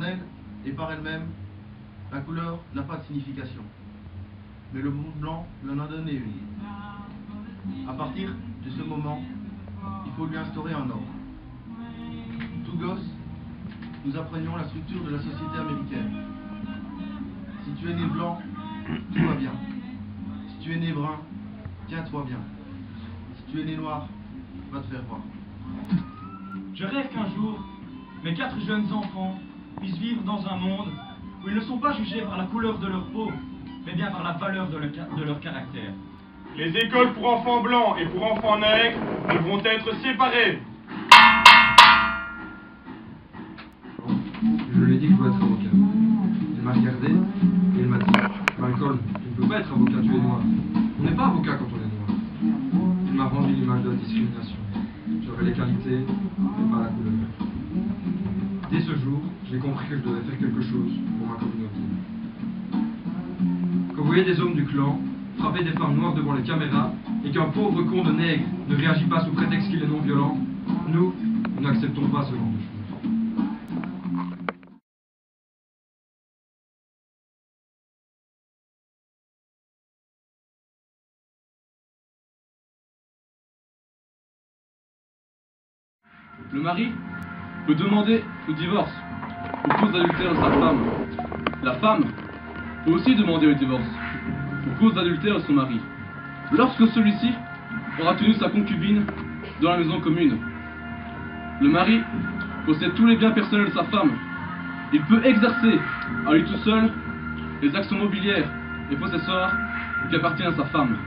elle et par elle-même, la couleur n'a pas de signification. Mais le monde blanc lui en a donné une. À partir de ce moment, il faut lui instaurer un ordre. Tout gosse, nous apprenions la structure de la société américaine. Si tu es né blanc, tout va bien. Si tu es né brun, tiens-toi bien. Si tu es né noir, va te faire voir. Je rêve qu'un jour, mes 4 jeunes enfants puissent vivre dans un monde où ils ne sont pas jugés par la couleur de leur peau, mais bien par la valeur de leur caractère. Les écoles pour enfants blancs et pour enfants nègres devront être séparées. Je lui ai dit que je voulais être avocat. Il m'a regardé et il m'a dit « Malcolm, tu ne peux pas être avocat, tu es noir. On n'est pas avocat quand on est noir. » Il m'a rendu l'image de la discrimination. J'avais les qualités, mais pas la couleur. Dès ce jour, j'ai compris que je devais faire quelque chose pour ma communauté. Quand vous voyez des hommes du clan frapper des femmes noires devant les caméras et qu'un pauvre con de nègre ne réagit pas sous prétexte qu'il est non violent, nous n'acceptons pas ce genre de choses. Le mari peut demander le divorce pour cause d'adultère de sa femme. La femme peut aussi demander le divorce pour cause d'adultère de son mari, lorsque celui-ci aura tenu sa concubine dans la maison commune. Le mari possède tous les biens personnels de sa femme. Il peut exercer à lui tout seul les actions mobilières et possessoires qui appartiennent à sa femme.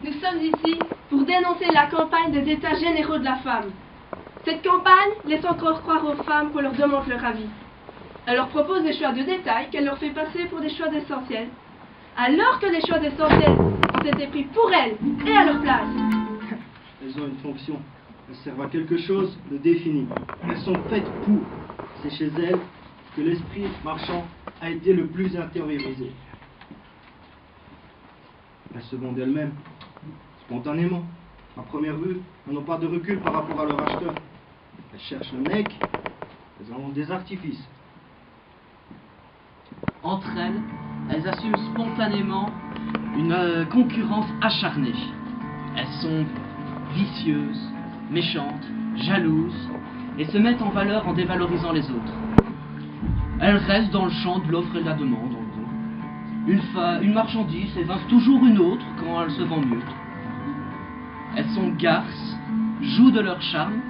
Nous sommes ici pour dénoncer la campagne des États généraux de la femme. Cette campagne laisse encore croire aux femmes qu'on leur demande leur avis. Elle leur propose des choix de détail qu'elle leur fait passer pour des choix essentiels, alors que les choix essentiels ont été pris pour elles et à leur place. Elles ont une fonction. Elles servent à quelque chose de défini. Elles sont faites pour. C'est chez elles que l'esprit marchand a été le plus intériorisé. Elles se vendent elles-mêmes, spontanément. À première vue, elles n'ont pas de recul par rapport à leur acheteur. Elles cherchent le mec, elles en ont des artifices. Entre elles, elles assument spontanément une concurrence acharnée. Elles sont vicieuses, méchantes, jalouses, et se mettent en valeur en dévalorisant les autres. Elles restent dans le champ de l'offre et de la demande, en gros. Une marchandise évince toujours une autre quand elle se vend mieux. Elles sont garces, jouent de leur charme,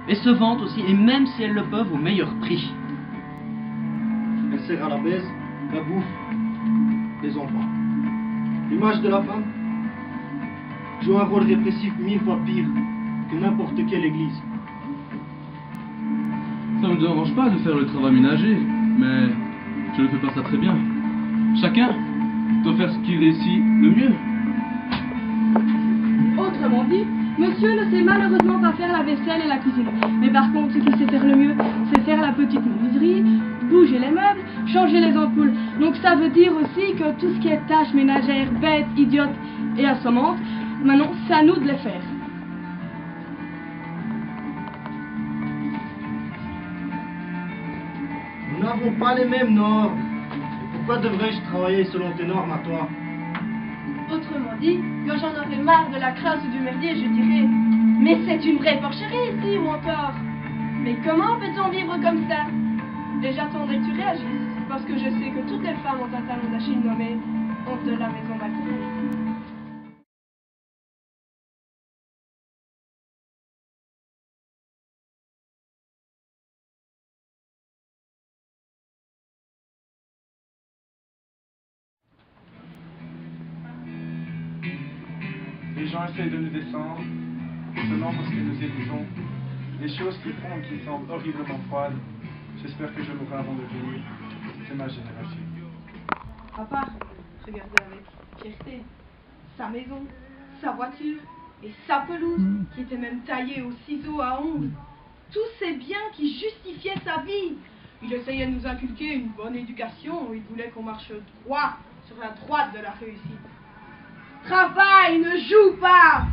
et se vantent aussi, et même si elles le peuvent, au meilleur prix. Elle sert à la baise, la bouffe, les enfants. L'image de la femme joue un rôle répressif 1000 fois pire que n'importe quelle église. Ça ne me dérange pas de faire le travail ménager, mais je ne fais pas ça très bien. Chacun doit faire ce qu'il réussit le mieux. Autrement dit, monsieur ne sait malheureusement pas faire la vaisselle et la cuisine. Mais par contre, ce qu'il sait faire le mieux, c'est faire la petite menuiserie, bouger les meubles, changer les ampoules. Donc ça veut dire aussi que tout ce qui est tâches ménagères, bêtes, idiotes et assommantes, maintenant c'est à nous de les faire. Nous n'avons pas les mêmes normes. Et pourquoi devrais-je travailler selon tes normes à toi? Autrement dit, quand j'en aurais marre de la crasse ou du merdier, je dirais « Mais c'est une vraie porcherie ici, ou encore « Mais comment peut-on vivre comme ça ?» Et j'attendrai que tu réagisses, parce que je sais que toutes les femmes ont un talon d'Achille nommé « Honte de la maison Malcolm ». Les gens essayent de nous descendre, seulement parce que nous épousons des choses qui font et qui semblent horriblement froides. J'espère que je mourrai avant de vieillir. C'est ma génération. Papa, regardez avec fierté sa maison, sa voiture et sa pelouse, qui était même taillée au ciseau à ongles. Tous ces biens qui justifiaient sa vie. Il essayait de nous inculquer une bonne éducation, il voulait qu'on marche droit sur la droite de la réussite. Travaille, ne joue pas.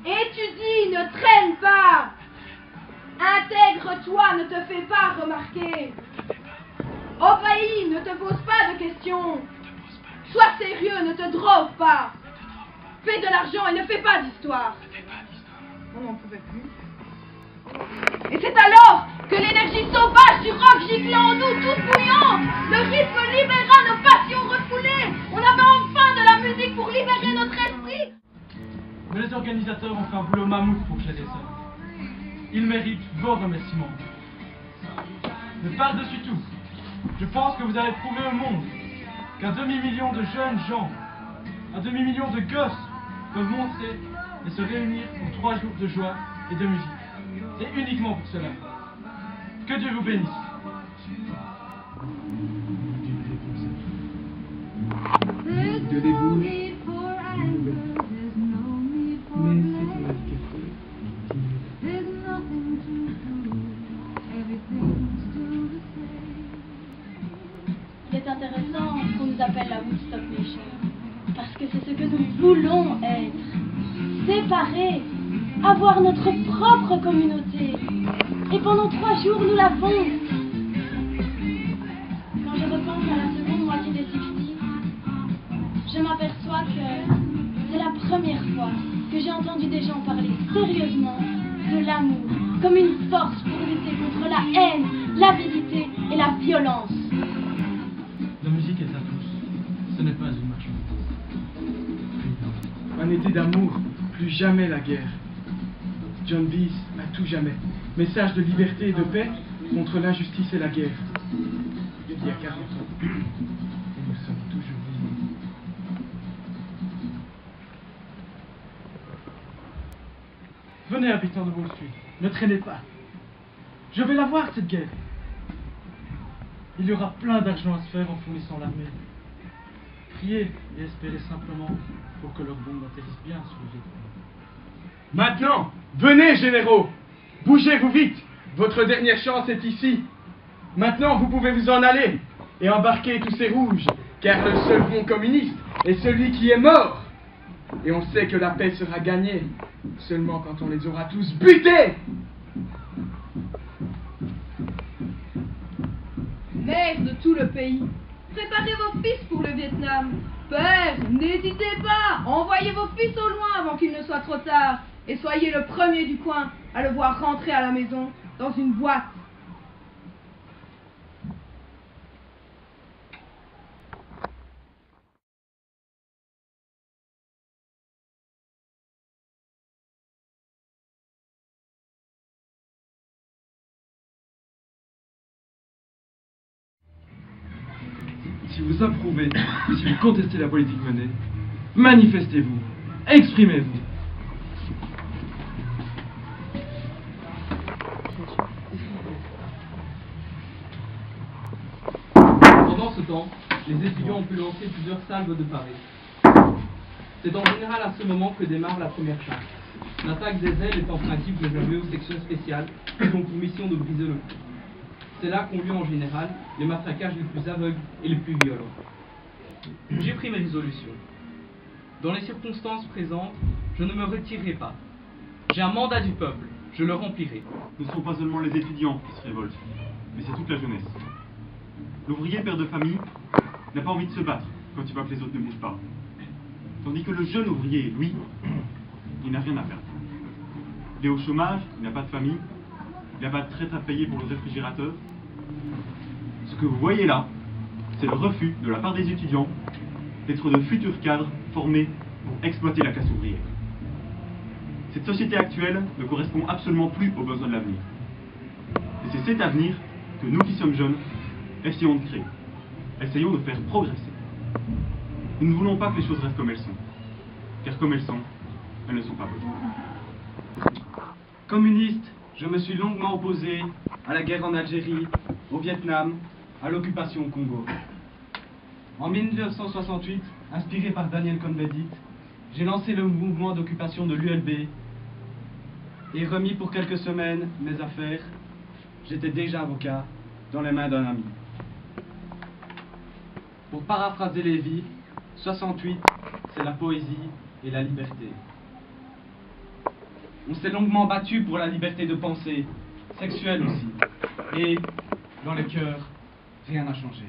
Étudie, ne traîne pas. Intègre-toi, ne te fais pas remarquer. Au pays, ne te pose pas de questions. Sois sérieux, ne te drogue pas. Fais de l'argent et ne fais pas d'histoire. On n'en pouvait plus. Et c'est alors que l'énergie sauvage du rock giclant en nous, toute bouillante, le rythme libéra nos passions refoulées. On avait enfin de la musique pour libérer notre esprit. Mais les organisateurs ont fait un boulot mammouth pour gérer ça. Ils méritent vos remerciements. Mais par-dessus tout, je pense que vous avez prouvé au monde qu'un demi-million de jeunes gens, un demi-million de gosses peuvent montrer et se réunir pour 3 jours de joie et de musique. C'est uniquement pour cela. Que Dieu vous bénisse. De débouche, une nouvelle. Mais c'est ton indicateur. Il est intéressant qu'on nous appelle la Woodstock Nation, parce que c'est ce que nous voulons être. Séparés, avoir notre propre communauté. Et pendant 3 jours, nous l'avons. Quand je repense à la seconde moitié des 60s, je m'aperçois que c'est la première fois que j'ai entendu des gens parler sérieusement de l'amour comme une force pour lutter contre la haine, l'avidité et la violence. La musique est à tous. Ce n'est pas une marchandise. Un été d'amour, plus jamais la guerre. John Bees, à tout jamais. Message de liberté et de paix contre l'injustice et la guerre. Il y a 40 ans. Et nous sommes toujours vivants. Venez, habitants de Wall Street, ne traînez pas. Je vais la voir, cette guerre. Il y aura plein d'argent à se faire en fournissant l'armée. Priez et espérez simplement pour que leurs bombes atterrissent bien sur le Vietnam. Maintenant, venez, généraux! Bougez-vous vite! Votre dernière chance est ici. Maintenant, vous pouvez vous en aller et embarquer tous ces rouges, car le seul bon communiste est celui qui est mort. Et on sait que la paix sera gagnée seulement quand on les aura tous butés. Mère de tout le pays, préparez vos fils pour le Vietnam. Père, n'hésitez pas, envoyez vos fils au loin avant qu'il ne soit trop tard. Et soyez le premier du coin à le voir rentrer à la maison dans une boîte. Si vous approuvez ou si vous contestez la politique menée, manifestez-vous, exprimez-vous. Pendant ce temps, les étudiants ont pu lancer plusieurs salves de pavés. C'est en général à ce moment que démarre la première charge. L'attaque des ailes est en principe réservée aux sections spéciales qui ont pour mission de briser le coup. C'est là qu'ont lieu en général les matraquages les plus aveugles et les plus violents. J'ai pris mes résolutions. Dans les circonstances présentes, je ne me retirerai pas. J'ai un mandat du peuple, je le remplirai. Ce ne sont pas seulement les étudiants qui se révoltent, mais c'est toute la jeunesse. L'ouvrier père de famille n'a pas envie de se battre quand il voit que les autres ne bougent pas. Tandis que le jeune ouvrier, lui, il n'a rien à perdre. Il est au chômage, il n'a pas de famille, il n'a pas de traite à payer pour le réfrigérateur. Ce que vous voyez là, c'est le refus de la part des étudiants d'être de futurs cadres formés pour exploiter la classe ouvrière. Cette société actuelle ne correspond absolument plus aux besoins de l'avenir. Et c'est cet avenir que nous qui sommes jeunes, essayons de créer. Essayons de faire progresser. Nous ne voulons pas que les choses restent comme elles sont. Car comme elles sont, elles ne sont pas bonnes. Communiste, je me suis longuement opposé à la guerre en Algérie, au Vietnam, à l'occupation au Congo. En 1968, inspiré par Daniel Cohn-Bendit, j'ai lancé le mouvement d'occupation de l'ULB et remis pour quelques semaines mes affaires. J'étais déjà avocat dans les mains d'un ami. Pour paraphraser Lévy, 68, c'est la poésie et la liberté. On s'est longuement battu pour la liberté de penser, sexuelle aussi. Et dans les cœurs, rien n'a changé.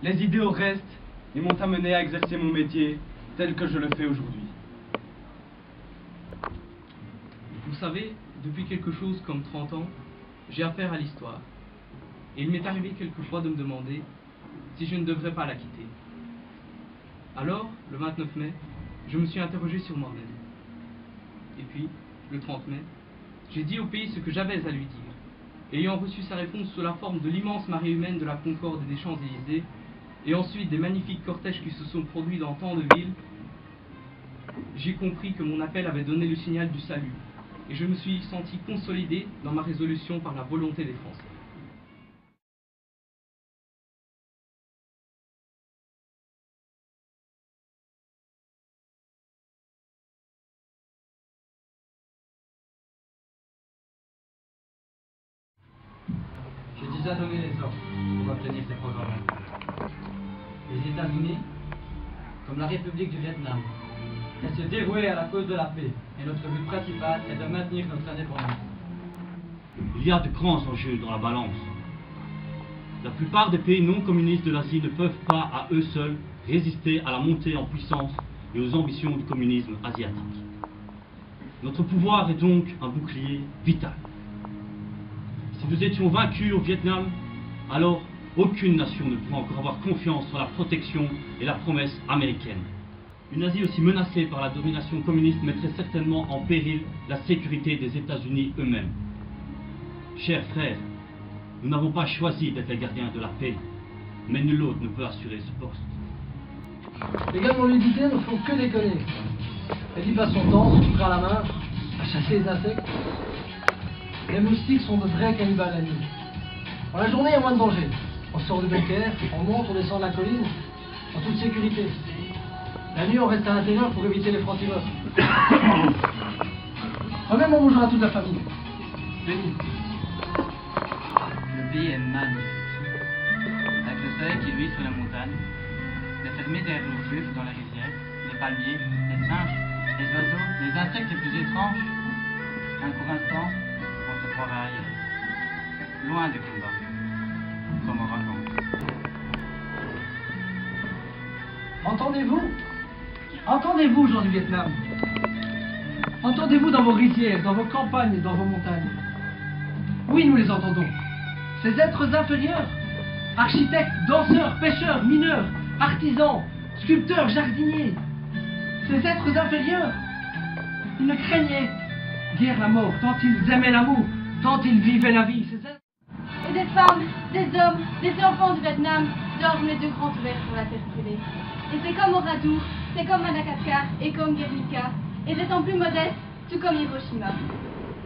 Les idéaux restent et m'ont amené à exercer mon métier tel que je le fais aujourd'hui. Vous savez, depuis quelque chose comme 30 ans, j'ai affaire à l'histoire. Et il m'est arrivé quelquefois de me demander si je ne devrais pas la quitter. Alors, le 29 mai, je me suis interrogé sur moi-même. Et puis, le 30 mai, j'ai dit au pays ce que j'avais à lui dire. Ayant reçu sa réponse sous la forme de l'immense marée humaine de la Concorde et des Champs-Élysées, et ensuite des magnifiques cortèges qui se sont produits dans tant de villes, j'ai compris que mon appel avait donné le signal du salut, et je me suis senti consolidé dans ma résolution par la volonté des Français. J'ai déjà donné les ordres pour obtenir ces programmes. Les États-Unis, comme la République du Vietnam, restent dévoués à la cause de la paix, et notre but principal est de maintenir notre indépendance. Il y a de grands enjeux dans la balance. La plupart des pays non communistes de l'Asie ne peuvent pas, à eux seuls, résister à la montée en puissance et aux ambitions du communisme asiatique. Notre pouvoir est donc un bouclier vital. Si nous étions vaincus au Vietnam, alors aucune nation ne pourra encore avoir confiance en la protection et la promesse américaine. Une Asie aussi menacée par la domination communiste mettrait certainement en péril la sécurité des États-Unis eux-mêmes. Chers frères, nous n'avons pas choisi d'être les gardiens de la paix, mais nul autre ne peut assurer ce poste. Les gars de mon unité ne font que déconner. Elle y passe son temps, son frère à la main, à chasser les insectes. Les moustiques sont de vrais cannibales la nuit. Dans la journée, il y a moins de danger. On sort de Becker, on monte, on descend de la colline, en toute sécurité. La nuit, on reste à l'intérieur pour éviter les francs-tireurs. Moi-même, on bougera toute la famille. Béni. Le pays est magnifique. Avec le soleil qui luit sur la montagne, les fermiers derrière l'eau fleuve dans les rizières, les palmiers, les singes, les oiseaux, les insectes les plus étranges. Un court instant, on se croirait ailleurs, loin des combats, comme on raconte. Entendez-vous? Entendez-vous, gens du Vietnam? Entendez-vous dans vos rizières, dans vos campagnes, dans vos montagnes? Oui, nous les entendons. Ces êtres inférieurs, architectes, danseurs, pêcheurs, mineurs, artisans, sculpteurs, jardiniers, ces êtres inférieurs, ils ne craignaient guère la mort, tant ils aimaient l'amour, tant ils vivaient la vie. Et des femmes, des hommes, des enfants du Vietnam dorment les yeux grands ouverts sur la terre brûlée. Et c'est comme Oradour, c'est comme Madagascar et comme Guernica, et c'est en plus modeste, tout comme Hiroshima.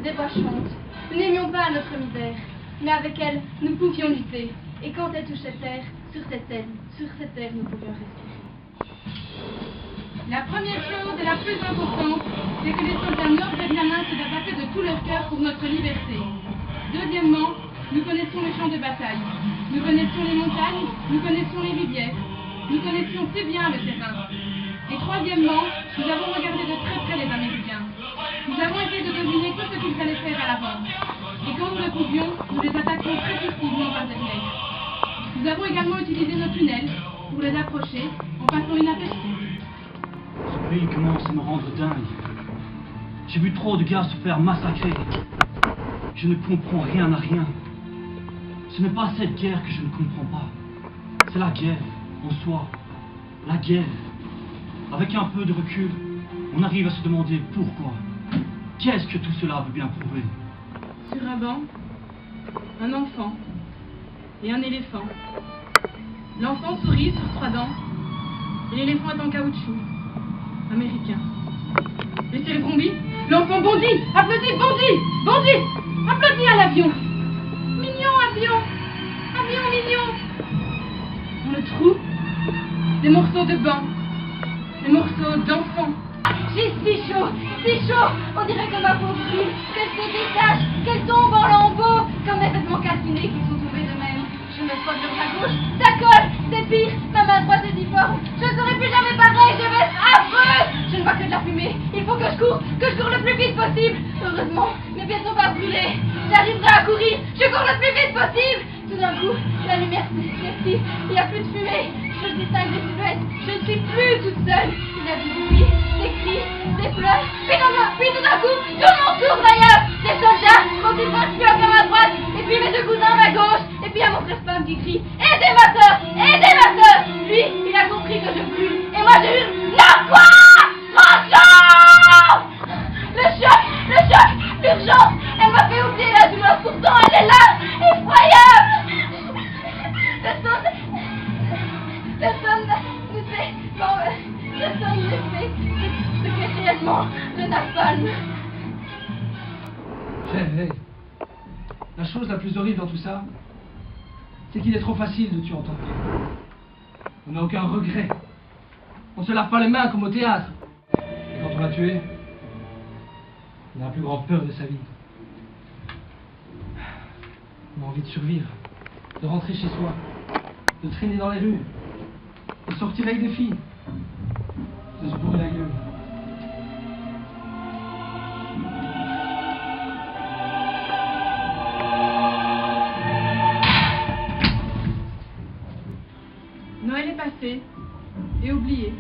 Des voix chantent, nous n'aimions pas notre misère, mais avec elle, nous pouvions lutter. Et quand elle touchait terre, sur cette terre, nous pouvions respirer. La première chose et la plus importante, c'est que les soldats nord-vietnamiens se battaient de tout leur cœur pour notre liberté. Deuxièmement, nous connaissions les champs de bataille. Nous connaissions les montagnes, nous connaissions les rivières. Nous connaissions si bien le terrain. Et troisièmement, nous avons regardé de très près les Américains. Nous avons essayé de deviner tout ce qu'ils allaient faire à l'avance. Et quand nous le pouvions, nous les attaquions très furtivement par derrière. Nous avons également utilisé nos tunnels pour les approcher en passant inaperçus. Ce pays commence à me rendre dingue. J'ai vu trop de gars se faire massacrer. Je ne comprends rien à rien. Ce n'est pas cette guerre que je ne comprends pas. C'est la guerre en soi. La guerre. Avec un peu de recul, on arrive à se demander pourquoi. Qu'est-ce que tout cela veut bien prouver? Sur un banc, un enfant et un éléphant. L'enfant sourit sur 3 dents et l'éléphant est en caoutchouc. Américain. Et c'est le bondit. L'enfant bondit, applaudit, bondit, applaudit à l'avion. Mignon avion, avion mignon. Dans le trou, des morceaux de banc, des morceaux d'enfant. J'ai si chaud, on dirait que ma peau brûle, qu'elle se détache, qu'elle tombe en lambeaux, comme des vêtements calcinés qui sont tombés de même. Je me frotte sur ma gauche, ça colle, c'est pire, ma main droite est difforme, je ne serai plus jamais pareil, je vais être affreux. Je ne vois que de la fumée, il faut que je cours le plus vite possible. Heureusement, mes pieds ne sont pas brûlés, J'arriverai à courir. Je cours le plus vite possible. Tout d'un coup, la lumière s'éclaircit. Il n'y a plus de fumée. Je distingue des silhouettes. Je ne suis plus toute seule. Il y a du bruit, des cris, des pleurs. Puis tout d'un coup, tout le monde court d'ailleurs. Des soldats, dont ils marchent comme à droite. Et puis mes deux cousins à gauche. Et puis il y a mon frère Pam qui crie « Aidez ma soeur! Aidez ma soeur !» Lui, il a compris que je pue. Et moi je hurle « Non quoi! Franchement !» Le choc, l'urgence. Elle m'a fait oublier la douleur. Pourtant elle est là, effroyable. Personne ne sait ce qu'est réellement le napalm. Hey. La chose la plus horrible dans tout ça, c'est qu'il est trop facile de tuer en tant que guerre. On n'a aucun regret. On se lave pas les mains comme au théâtre. Et quand on l'a tué, on a la plus grande peur de sa vie. On a envie de survivre, de rentrer chez soi, de traîner dans les rues, de sortir avec des filles, de se bourrer la gueule. Noël est passé et oublié,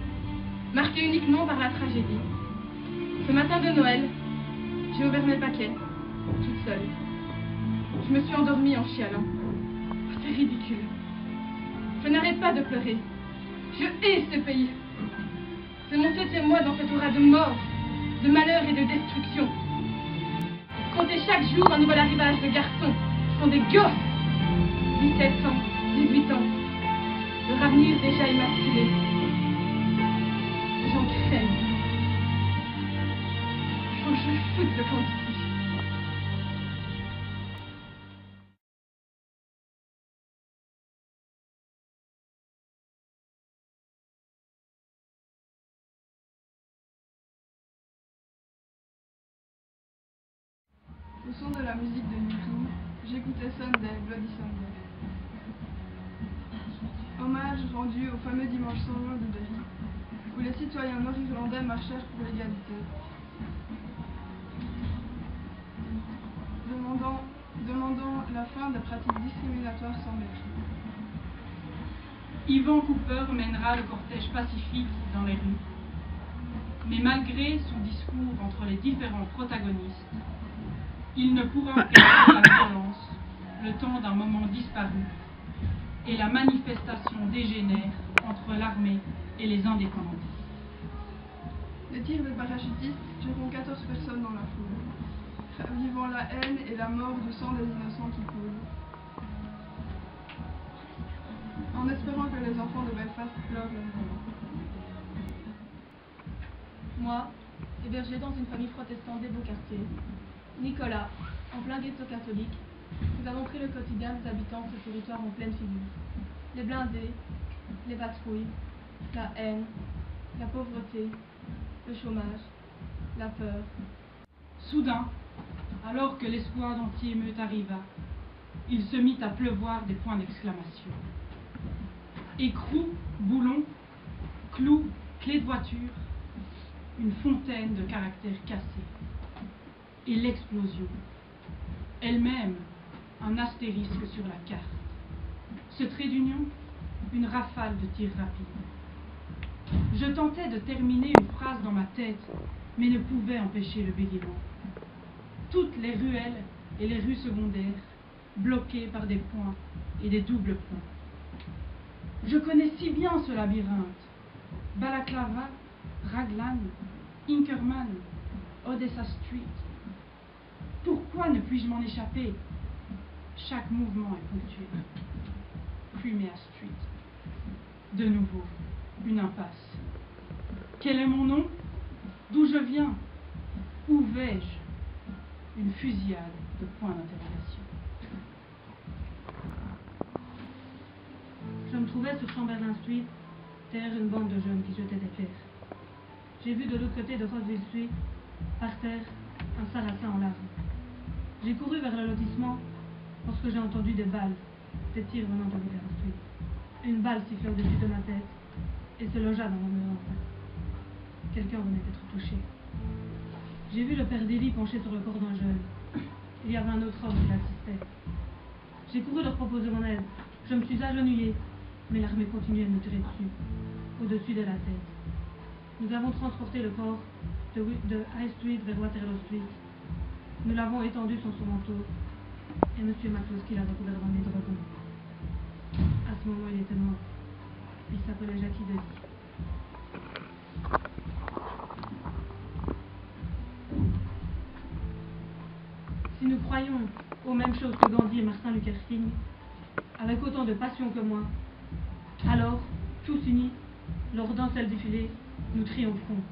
marqué uniquement par la tragédie. Ce matin de Noël, j'ai ouvert mes paquets, toute seule. Je me suis endormie en chialant. C'est ridicule. Je n'arrête pas de pleurer. Je hais ce pays. C'est mon 7e mois dans cette aura de mort, de malheur et de destruction. Compter chaque jour un nouvel arrivage de garçons qui sont des gosses. 17 ans, 18 ans. Leur avenir déjà émasculé. J'en craigne. Faut que je foute ce camp d'ici. Au son de la musique de YouTube, j'écoutais Sunday, Bloody Sunday. Hommage rendu au fameux dimanche sanglant de Derry, où les citoyens nord-irlandais marchèrent pour l'égalité, demandant la fin des pratiques discriminatoires sans mépris. Yvan Cooper mènera le cortège pacifique dans les rues. Mais malgré son discours entre les différents protagonistes, il ne pourra empêcher la violence, le temps d'un moment disparu, et la manifestation dégénère entre l'armée et les indépendantistes. Les tirs des parachutistes tueront 14 personnes dans la foule, ravivant la haine et la mort du sang des innocents qui coulent. En espérant que les enfants de Belfast pleurent leur mort. Moi, hébergé dans une famille protestante des beaux quartiers, Nicolas, en plein ghetto catholique, nous avons pris le quotidien des habitants de ce territoire en pleine figure. Les blindés, les patrouilles, la haine, la pauvreté, le chômage, la peur. Soudain, alors que l'espoir d'anti-émeute arriva, il se mit à pleuvoir des points d'exclamation. Écrous, boulons, clous, clés de voiture, une fontaine de caractères cassés. Et l'explosion, elle-même un astérisque sur la carte. Ce trait d'union, une rafale de tirs rapides. Je tentais de terminer une phrase dans ma tête, mais ne pouvais empêcher le bégaiement. Toutes les ruelles et les rues secondaires, bloquées par des points et des doubles points. Je connais si bien ce labyrinthe. Balaclava, Raglan, Inkerman, Odessa Street. Pourquoi ne puis-je m'en échapper? Chaque mouvement est ponctué. Crimea Street. De nouveau, une impasse. Quel est mon nom? D'où je viens? Où vais-je? Une fusillade de points d'interrogation. Je me trouvais sur Chamberlain Street, derrière une bande de jeunes qui jetaient des pierres. J'ai vu de l'autre côté de Roseville Street, par terre, un sarrasin en larmes. J'ai couru vers le lotissement lorsque j'ai entendu des balles, des tirs venant de River Street. Une balle siffla au-dessus de ma tête et se logea dans mon mur. Quelqu'un venait d'être touché. J'ai vu le père d'Élie penché sur le corps d'un jeune. il y avait un autre homme qui l'assistait. J'ai couru leur proposer mon aide. Je me suis agenouillée, mais l'armée continuait de me tirer dessus, au-dessus de la tête. Nous avons transporté le corps de High Street vers Waterloo Street. Nous l'avons étendu sur son manteau, et M. McCloskey l'a recouvert dans les dragons. À ce moment, il était mort. Il s'appelait Jackie Doddy. Si nous croyons aux mêmes choses que Gandhi et Martin Luther King, avec autant de passion que moi, alors, tous unis, lors d'un seul défilé, nous triompherons.